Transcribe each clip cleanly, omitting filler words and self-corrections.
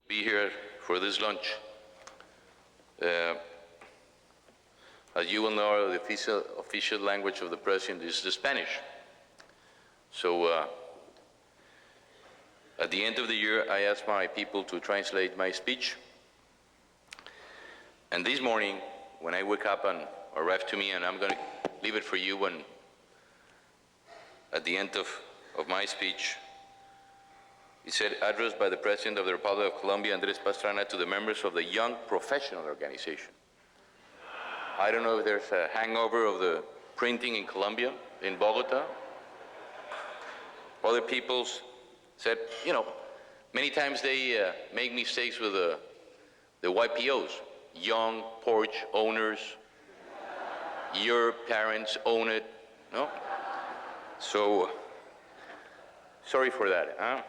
be here for this lunch. As you will know, the official language of the President is the Spanish. So at the end of the year, I asked my people to translate my speech. And this morning, when I wake up and arrive to me, and I'm going to leave it for you when, at the end of my speech, it said, addressed by the President of the Republic of Colombia, Andrés Pastrana, to the members of the Young Professional Organization. I don't know if there's a hangover of the printing in Colombia, in Bogota. Other people said, you know, many times they make mistakes with the YPOs, young porch owners. Your parents own it, no? So, sorry for that, huh?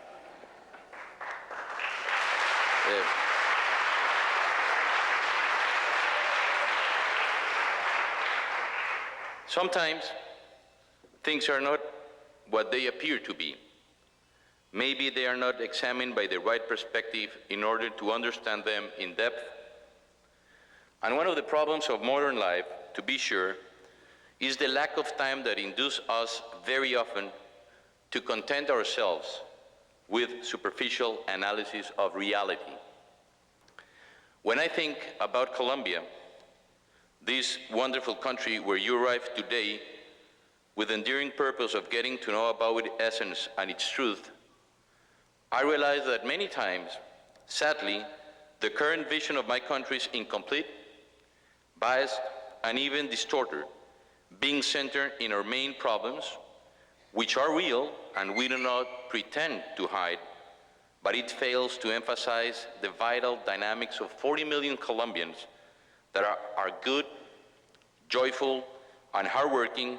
Sometimes things are not what they appear to be. Maybe they are not examined by the right perspective in order to understand them in depth. And one of the problems of modern life, to be sure, is the lack of time that induces us very often to content ourselves with superficial analysis of reality. When I think about Colombia, this wonderful country where you arrived today with the enduring purpose of getting to know about its essence and its truth, I realize that many times, sadly, the current vision of my country is incomplete, biased, and even distorted, being centered in our main problems, which are real and we do not pretend to hide, but it fails to emphasize the vital dynamics of 40 million Colombians that are good, joyful, and hardworking,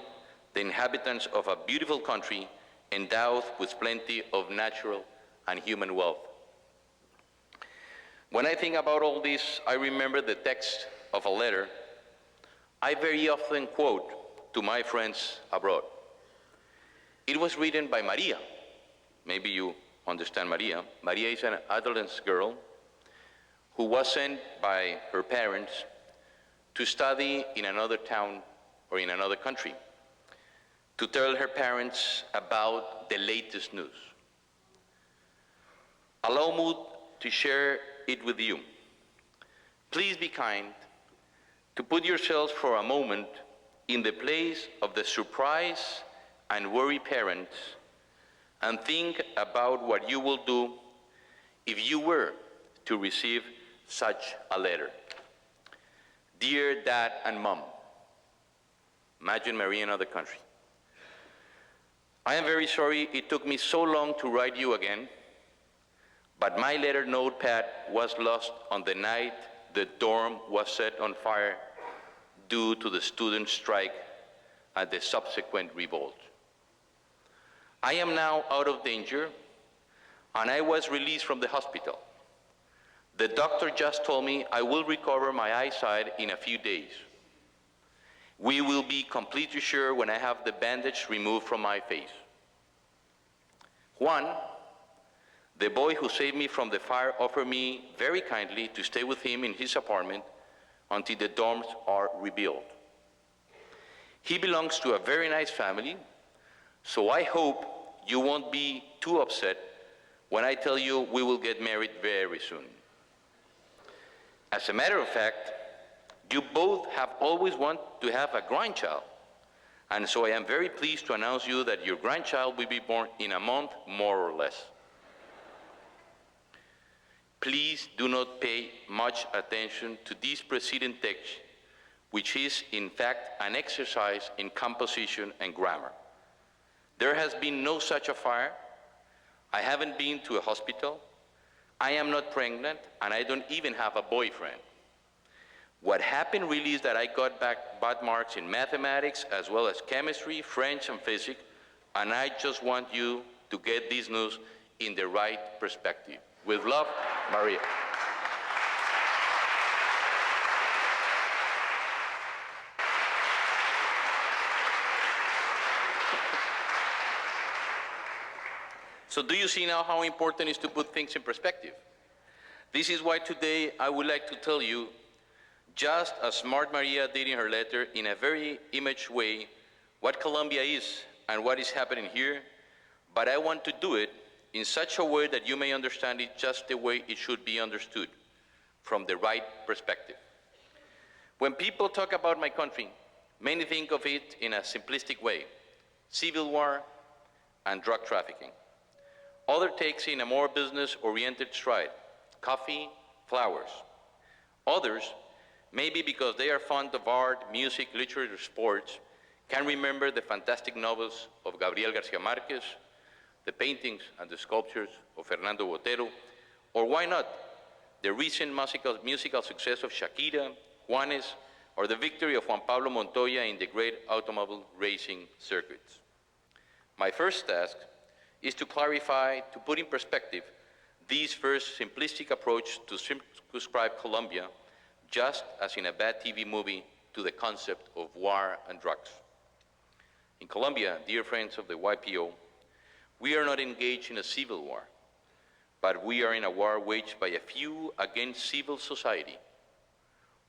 the inhabitants of a beautiful country endowed with plenty of natural and human wealth. When I think about all this, I remember the text of a letter I very often quote to my friends abroad. It was written by Maria. Maybe you understand Maria. Maria is an adolescent girl who was sent by her parents to study in another town or in another country, to tell her parents about the latest news. Allow me to share it with you. Please be kind to put yourselves for a moment in the place of the surprised and worried parents and think about what you will do if you were to receive such a letter. Dear Dad and Mom, imagine Maria in another country. I am very sorry it took me so long to write you again, but my letter notepad was lost on the night the dorm was set on fire due to the student strike and the subsequent revolt. I am now out of danger, and I was released from the hospital. The doctor just told me I will recover my eyesight in a few days. We will be completely sure when I have the bandage removed from my face. Juan, the boy who saved me from the fire, offered me very kindly to stay with him in his apartment until the dorms are rebuilt. He belongs to a very nice family, so I hope you won't be too upset when I tell you we will get married very soon. As a matter of fact, you both have always wanted to have a grandchild, and so I am very pleased to announce you that your grandchild will be born in a month, more or less. Please do not pay much attention to this preceding text, which is in fact an exercise in composition and grammar. There has been no such a fire. I haven't been to a hospital. I am not pregnant, and I don't even have a boyfriend. What happened really is that I got back bad marks in mathematics as well as chemistry, French, and physics, and I just want you to get this news in the right perspective. With love, Maria. So do you see now how important it is to put things in perspective? This is why today I would like to tell you, just as Smart Maria did in her letter, in a very image way, what Colombia is and what is happening here, but I want to do it in such a way that you may understand it just the way it should be understood, from the right perspective. When people talk about my country, many think of it in a simplistic way: civil war and drug trafficking. Other takes in a more business-oriented stride: coffee, flowers. Others, maybe because they are fond of art, music, literature, sports, can remember the fantastic novels of Gabriel García Márquez, the paintings and the sculptures of Fernando Botero, or why not, the recent musical success of Shakira, Juanes, or the victory of Juan Pablo Montoya in the great automobile racing circuits. My first task is to clarify, to put in perspective, this first simplistic approach to circumscribe Colombia, just as in a bad TV movie, to the concept of war and drugs. In Colombia, dear friends of the YPO, we are not engaged in a civil war, but we are in a war waged by a few against civil society.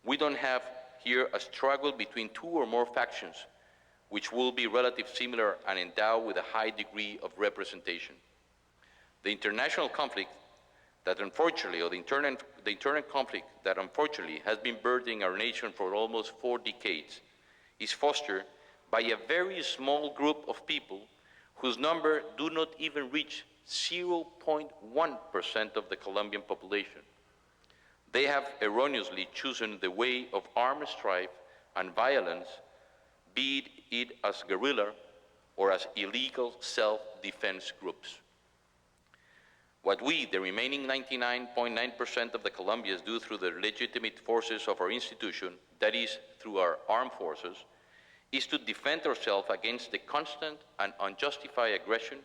We don't have here a struggle between two or more factions, which will be relatively similar and endowed with a high degree of representation. The international conflict that unfortunately, or the internal conflict that unfortunately has been burdening our nation for almost 4 decades, is fostered by a very small group of people whose number do not even reach 0.1% of the Colombian population. They have erroneously chosen the way of armed strife and violence, be it as guerrilla or as illegal self-defense groups. What we, the remaining 99.9% of the Colombians, do through the legitimate forces of our institution, that is, through our armed forces, is to defend ourselves against the constant and unjustified aggression.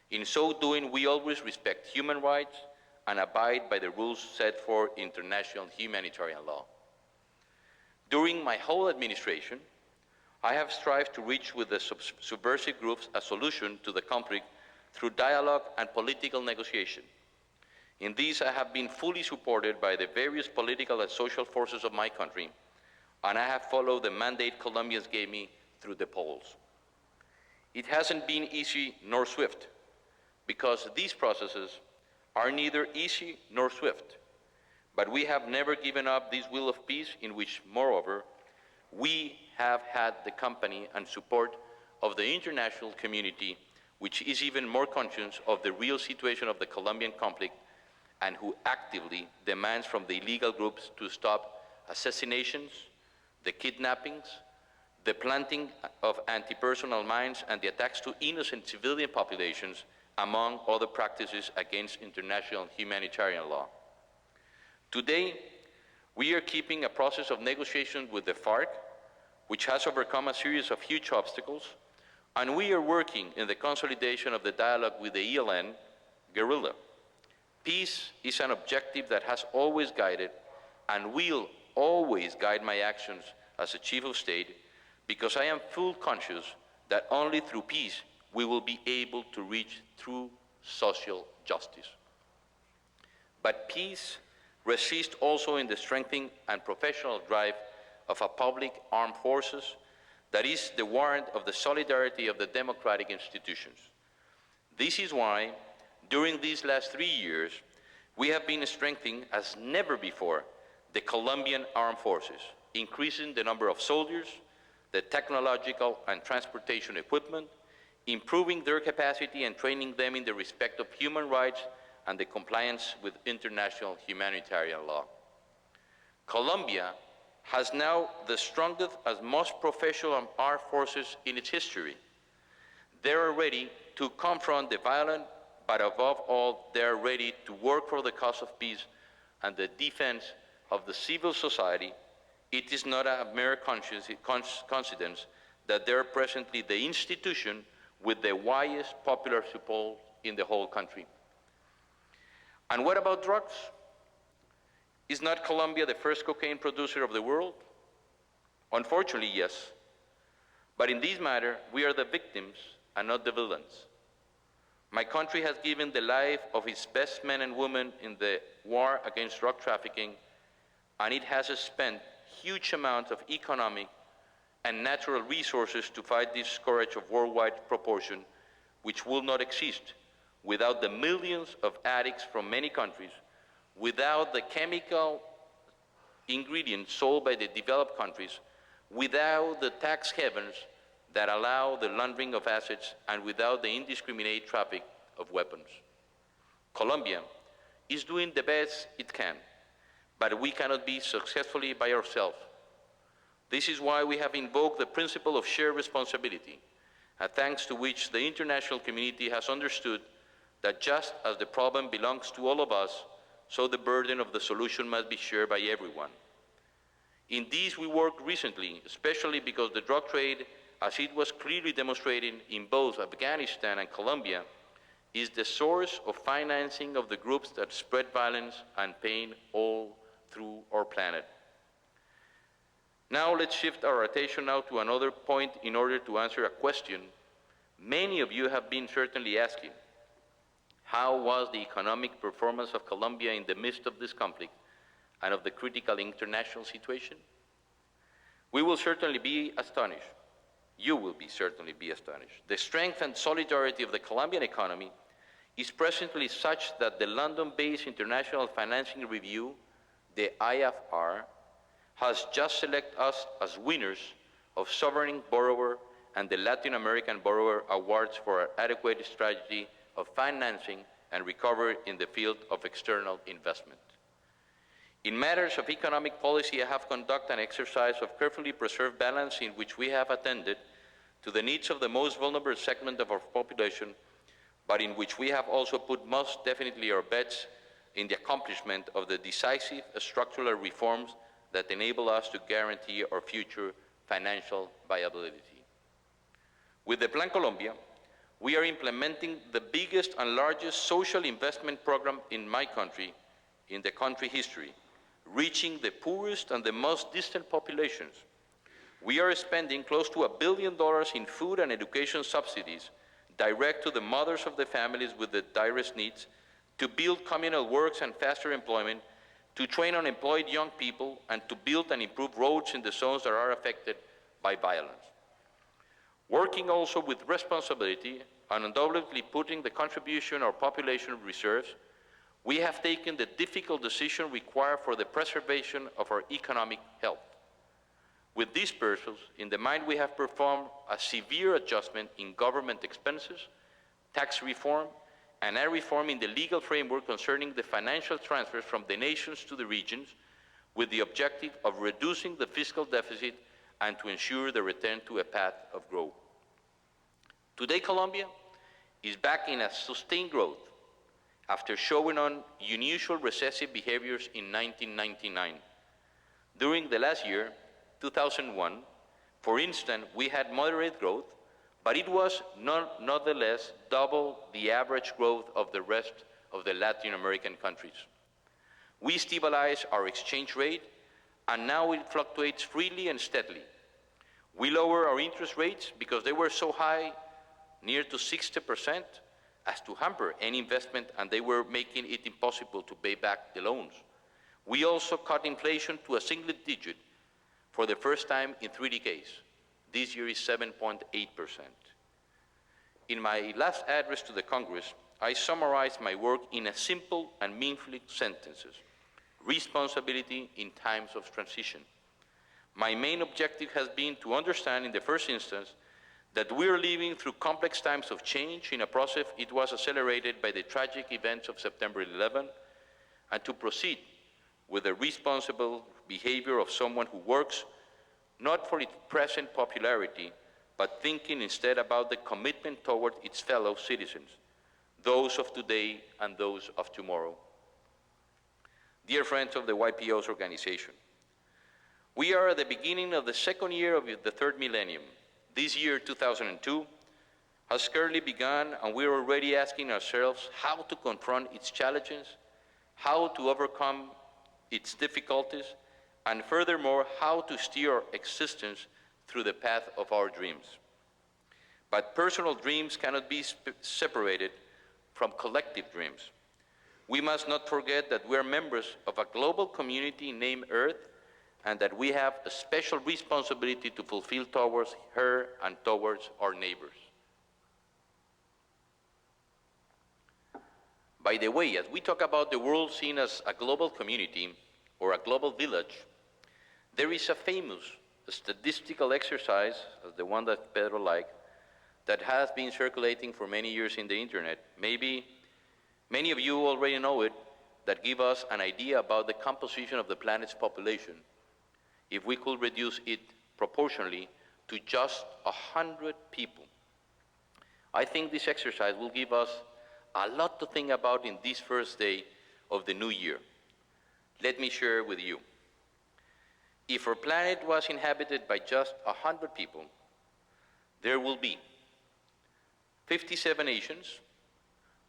In so doing, we always respect human rights and abide by the rules set for international humanitarian law. During my whole administration, I have strived to reach with the subversive groups a solution to the conflict through dialogue and political negotiation. In this, I have been fully supported by the various political and social forces of my country, and I have followed the mandate Colombians gave me through the polls. It hasn't been easy nor swift, because these processes are neither easy nor swift, but we have never given up this will of peace in which, moreover, we have had the company and support of the international community, which is even more conscious of the real situation of the Colombian conflict and who actively demands from the illegal groups to stop assassinations, the kidnappings, the planting of anti-personnel mines, and the attacks to innocent civilian populations, among other practices against international humanitarian law. Today, we are keeping a process of negotiation with the FARC, which has overcome a series of huge obstacles, and we are working in the consolidation of the dialogue with the ELN guerrilla. Peace is an objective that has always guided and will always guide my actions as a chief of state, because I am full conscious that only through peace we will be able to reach true social justice. But peace resists also in the strengthening and professional drive of a public armed forces that is the warrant of the solidarity of the democratic institutions. This is why, during these last 3 years, we have been strengthening as never before the Colombian armed forces, increasing the number of soldiers, the technological and transportation equipment, improving their capacity and training them in the respect of human rights and the compliance with international humanitarian law. Colombia has now the strongest and most professional armed forces in its history. They are ready to confront the violent, but above all, they are ready to work for the cause of peace and the defense of the civil society. It is not a mere coincidence that they are presently the institution with the widest popular support in the whole country. And what about drugs? Is not Colombia the first cocaine producer of the world? Unfortunately, yes. But in this matter, we are the victims and not the villains. My country has given the life of its best men and women in the war against drug trafficking, and it has spent huge amounts of economic and natural resources to fight this scourge of worldwide proportion, which will not exist without the millions of addicts from many countries, without the chemical ingredients sold by the developed countries, without the tax havens that allow the laundering of assets, and without the indiscriminate traffic of weapons. Colombia is doing the best it can, but we cannot be successfully by ourselves. This is why we have invoked the principle of shared responsibility, thanks to which the international community has understood that just as the problem belongs to all of us, so the burden of the solution must be shared by everyone. In this we worked recently, especially because the drug trade, as it was clearly demonstrated in both Afghanistan and Colombia, is the source of financing of the groups that spread violence and pain all through our planet. Now let's shift our attention now to another point in order to answer a question many of you have been certainly asking. How was the economic performance of Colombia in the midst of this conflict and of the critical international situation? We will certainly be astonished. You will certainly be astonished. The strength and solidarity of the Colombian economy is presently such that the London-based International Financing Review, the IFR, has just selected us as winners of Sovereign Borrower and the Latin American Borrower Awards for our adequate strategy of financing and recovery in the field of external investment. In matters of economic policy, I have conducted an exercise of carefully preserved balance in which we have attended to the needs of the most vulnerable segment of our population, but in which we have also put most definitely our bets in the accomplishment of the decisive structural reforms that enable us to guarantee our future financial viability. With the Plan Colombia, we are implementing the biggest and largest social investment program in my country, in the country history, reaching the poorest and the most distant populations. We are spending close to $1 billion in food and education subsidies direct to the mothers of the families with the direst needs, to build communal works and faster employment, to train unemployed young people, and to build and improve roads in the zones that are affected by violence. Working also with responsibility and undoubtedly putting the contribution our population reserves, we have taken the difficult decision required for the preservation of our economic health. With these purposes in the mind, we have performed a severe adjustment in government expenses, tax reform, and a reform in the legal framework concerning the financial transfers from the nations to the regions, with the objective of reducing the fiscal deficit and to ensure the return to a path of growth. Today, Colombia is back in a sustained growth after showing unusual recessive behaviors in 1999. During the last year, 2001, for instance, we had moderate growth, but it was nonetheless double the average growth of the rest of the Latin American countries. We stabilized our exchange rate, and now it fluctuates freely and steadily. We lower our interest rates because they were so high, near to 60%, as to hamper any investment, and they were making it impossible to pay back the loans. We also cut inflation to a single digit for the first time in 3 decades. This year is 7.8%. In my last address to the Congress, I summarized my work in a simple and meaningful sentences: responsibility in times of transition. My main objective has been to understand, in the first instance, that we are living through complex times of change in a process it was accelerated by the tragic events of September 11, and to proceed with the responsible behavior of someone who works not for its present popularity, but thinking instead about the commitment toward its fellow citizens, those of today and those of tomorrow. Dear friends of the YPO's organization, we are at the beginning of the second year of the third millennium. This year, 2002, has scarcely begun, and we are already asking ourselves how to confront its challenges, how to overcome its difficulties, and furthermore, how to steer our existence through the path of our dreams. But personal dreams cannot be separated from collective dreams. We must not forget that we are members of a global community named Earth, and that we have a special responsibility to fulfill towards her and towards our neighbors. By the way, as we talk about the world seen as a global community or a global village, there is a famous statistical exercise, as the one that Pedro liked, that has been circulating for many years in the internet. Maybe many of you already know it, that give us an idea about the composition of the planet's population if we could reduce it proportionally to just 100 people. I think this exercise will give us a lot to think about in this first day of the new year. Let me share with you. If our planet was inhabited by just 100 people, there will be 57 Asians,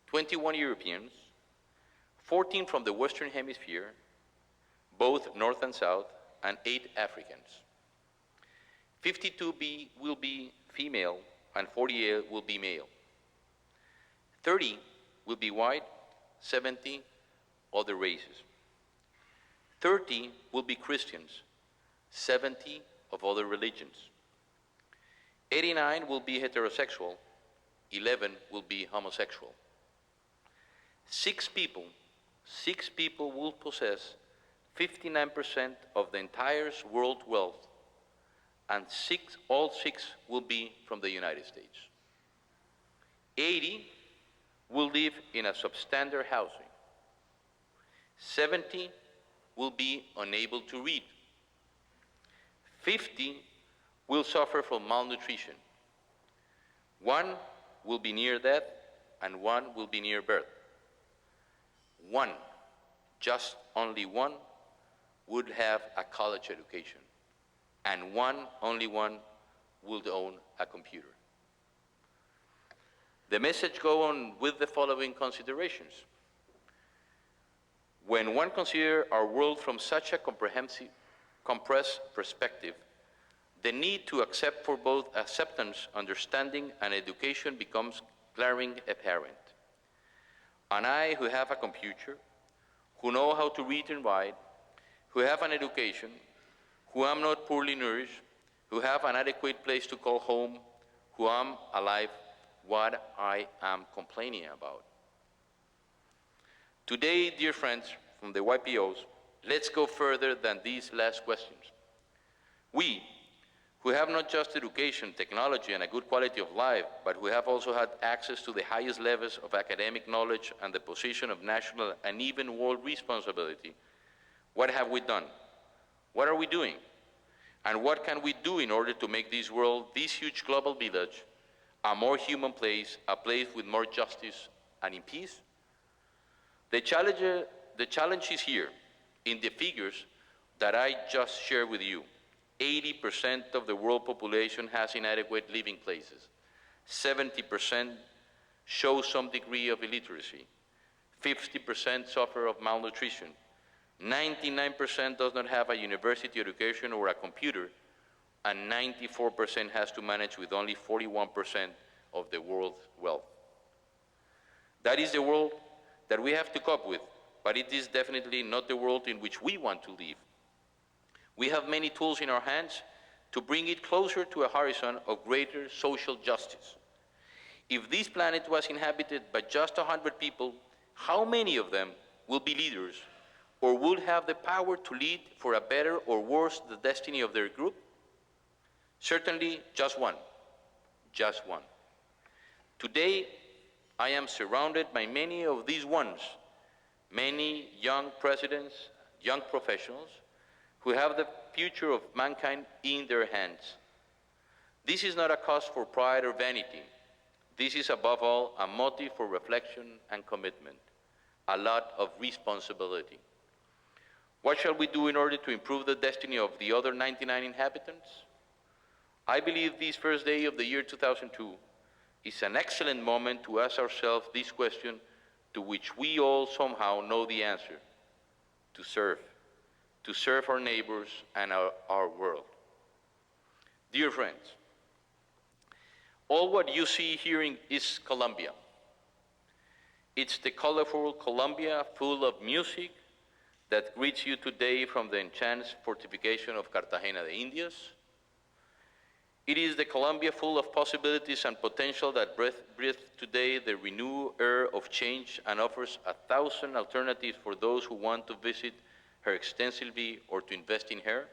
21 Europeans, 14 from the Western Hemisphere, both North and South, and 8 Africans. 52 will be female, and 48 will be male. 30 will be white, 70 other races. 30 will be Christians, 70 of other religions. 89 will be heterosexual, 11 will be homosexual. 6 people will possess 59% of the entire world wealth, and all six will be from the United States. 80 will live in a substandard housing. 70 will be unable to read. 50 will suffer from malnutrition. 1 will be near death, and 1 will be near birth. 1, just only 1, would have a college education, and only one would own a computer. The message goes on with the following considerations. When one considers our world from such a compressed perspective, the need to accept for both acceptance, understanding, and education becomes glaring apparent. And I, who have a computer, who know how to read and write, who have an education, who am not poorly nourished, who have an adequate place to call home, who am alive, what I am complaining about. Today, dear friends from the YPOs, let's go further than these last questions. We, who have not just education, technology, and a good quality of life, but who have also had access to the highest levels of academic knowledge and the position of national and even world responsibility, what have we done? What are we doing? And what can we do in order to make this world, this huge global village, a more human place, a place with more justice and in peace? The challenge is here in the figures that I just shared with you. 80% of the world population has inadequate living places. 70% show some degree of illiteracy. 50% suffer of malnutrition. 99% does not have a university education or a computer, and 94% has to manage with only 41% of the world's wealth. That is the world that we have to cope with, but it is definitely not the world in which we want to live. We have many tools in our hands to bring it closer to a horizon of greater social justice. If this planet was inhabited by just 100 people, how many of them will be leaders or would have the power to lead for a better or worse the destiny of their group? Certainly just one. Just one. Today, I am surrounded by many of these ones, many young presidents, young professionals, who have the future of mankind in their hands. This is not a cause for pride or vanity. This is above all a motive for reflection and commitment, a lot of responsibility. What shall we do in order to improve the destiny of the other 99 inhabitants? I believe this first day of the year 2002 is an excellent moment to ask ourselves this question, to which we all somehow know the answer: to serve our neighbors and our world. Dear friends, all what you see here is Colombia. It's the colorful Colombia full of music that greets you today from the enchanted fortification of Cartagena de Indias. It is the Colombia full of possibilities and potential that breathes today the renewed air of change and offers 1,000 alternatives for those who want to visit her extensively or to invest in her.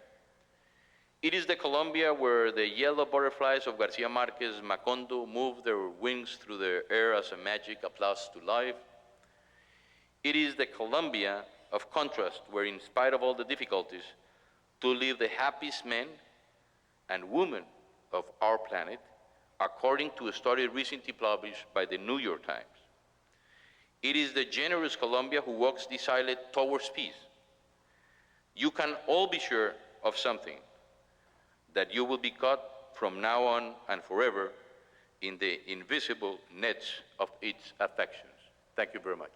It is the Colombia where the yellow butterflies of Garcia Marquez's Macondo move their wings through the air as a magic applause to life. It is the Colombia of contrast where, in spite of all the difficulties, to live the happiest men and women of our planet, according to a study recently published by the New York Times. It is the generous Colombia who walks decided towards peace. You can all be sure of something, that you will be caught from now on and forever in the invisible nets of its affections. Thank you very much.